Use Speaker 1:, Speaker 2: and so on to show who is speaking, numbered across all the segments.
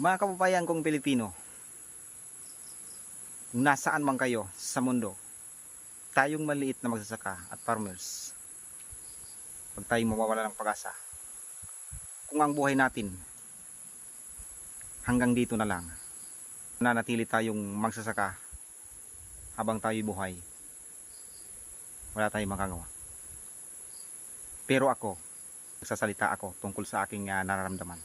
Speaker 1: Mga kababayan kong Pilipino, kung nasaan man kayo sa mundo, tayong maliit na magsasaka at farmers, huwag tayong mawawala ng pag-asa. Kung ang buhay natin hanggang dito na lang, nanatili tayong magsasaka habang tayo'y buhay, wala tayong magagawa. Pero ako, nagsasalita ako tungkol sa aking nararamdaman.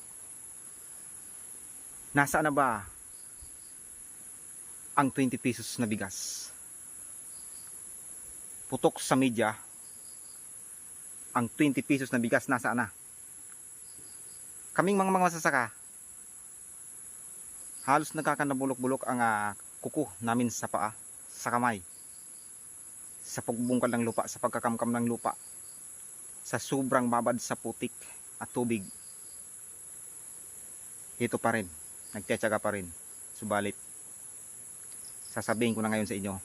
Speaker 1: Nasaan na ba ang 20 pesos na bigas? Putok sa media, ang 20 pesos na bigas nasaan na? Kaming mga magsasaka, halos nagkakanabulok-bulok ang kuko namin sa paa, sa kamay, sa pagbungkal ng lupa, sa pagkakamkam ng lupa, sa sobrang babad sa putik at tubig. Ito pa rin, nagtiyatsaga pa rin. Subalit, sasabihin ko na ngayon sa inyo,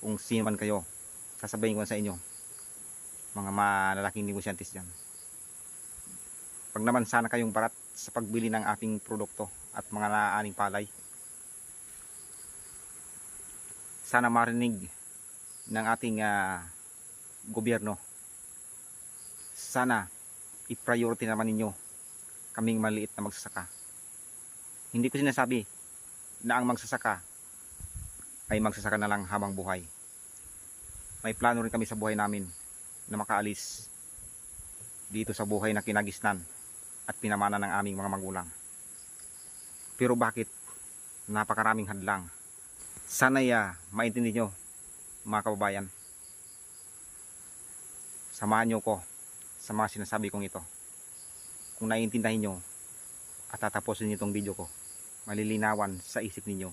Speaker 1: kung sino man kayo, sasabihin ko na sa inyo, mga malalaking negosyantes dyan, pag naman sana kayong barat sa pagbili ng ating produkto at mga naaning palay, sana marinig ng ating gobyerno, sana i-priority naman ninyo kaming maliit na magsasaka. Hindi ko sinasabi na ang magsasaka ay magsasaka na lang habang buhay. May plano rin kami sa buhay namin na makaalis dito sa buhay na kinagisnan at pinamana ng aming mga magulang. Pero bakit napakaraming hadlang? Sana'y maintindihan nyo, mga kababayan. Samahan nyo ko sa mga sinasabi kong ito. Kung naiintindihan nyo at tatapusin nyo itong video ko, malilinawan sa isip ninyo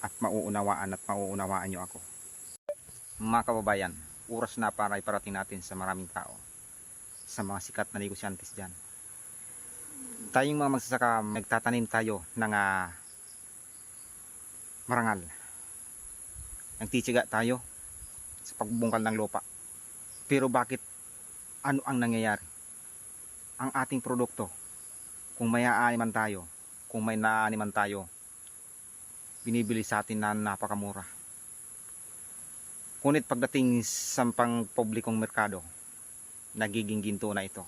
Speaker 1: at mauunawaan nyo ako. Mga kababayan, oras na para iparating natin sa maraming tao, sa mga sikat na negosyantes dyan. Tayong mga magsasaka, nagtatanim tayo ng marangal. Nagtitiyaga tayo sa pagbungkal ng lupa. Pero bakit, ano ang nangyayari? Ang ating produkto, kung may aaniman tayo, kung may naaniman tayo, binibili sa atin na napakamura. Ngunit pagdating sa pang-publikong merkado, nagiging ginto na ito.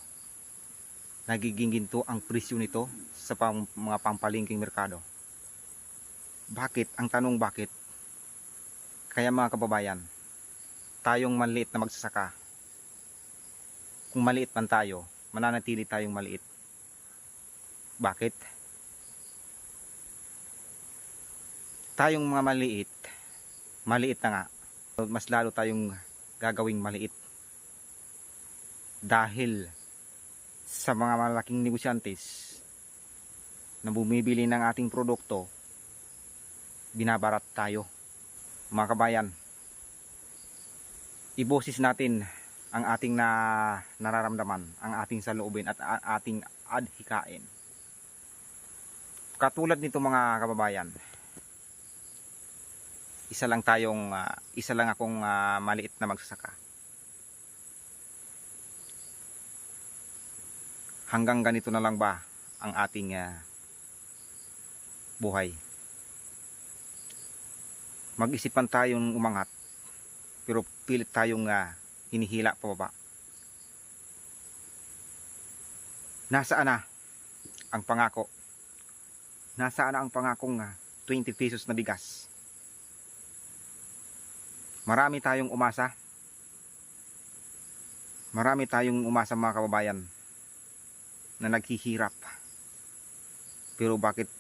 Speaker 1: Nagiging ginto ang presyo nito sa mga pampalingking merkado. Bakit? Ang tanong bakit? Kaya mga kababayan, tayong maliit na magsasaka, kung maliit man tayo, mananatili tayong maliit. Bakit? Tayong mga maliit na nga, mas lalo tayong gagawing maliit. Dahil sa mga malaking negosyantes na bumibili ng ating produkto, binabarat tayo. Mga kabayan, iboses natin ang ating nararamdaman, ang ating saloobin at ating adhikain. Katulad nito mga kababayan, isa lang akong maliit na magsasaka. Hanggang ganito na lang ba ang ating buhay? Mag-isipan tayong umangat, pero pilit tayong hinihila pababa. Nasaan na ang pangako? Nasaan na ang pangakong 20 pesos na bigas? Marami tayong umasa. Marami tayong umasa mga kababayan na naghihirap. Pero bakit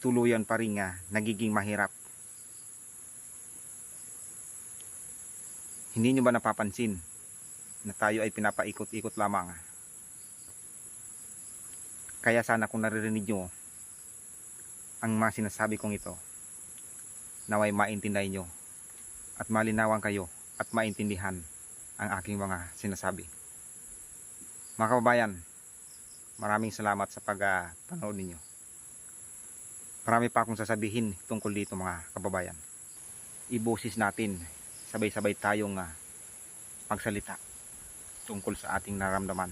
Speaker 1: tuluyan pa rin nagiging mahirap? Hindi nyo ba napapansin na tayo ay pinapaikot-ikot lamang? Kaya sana kung naririnig nyo ang mga sinasabi kong ito, naway maintindihan nyo at malinawan kayo at maintindihan ang aking mga sinasabi. Mga kababayan, maraming salamat sa pagpanood ninyo. Marami pa akong sasabihin tungkol dito mga kababayan. Iboses natin, sabay-sabay tayong magsalita tungkol sa ating nararamdaman.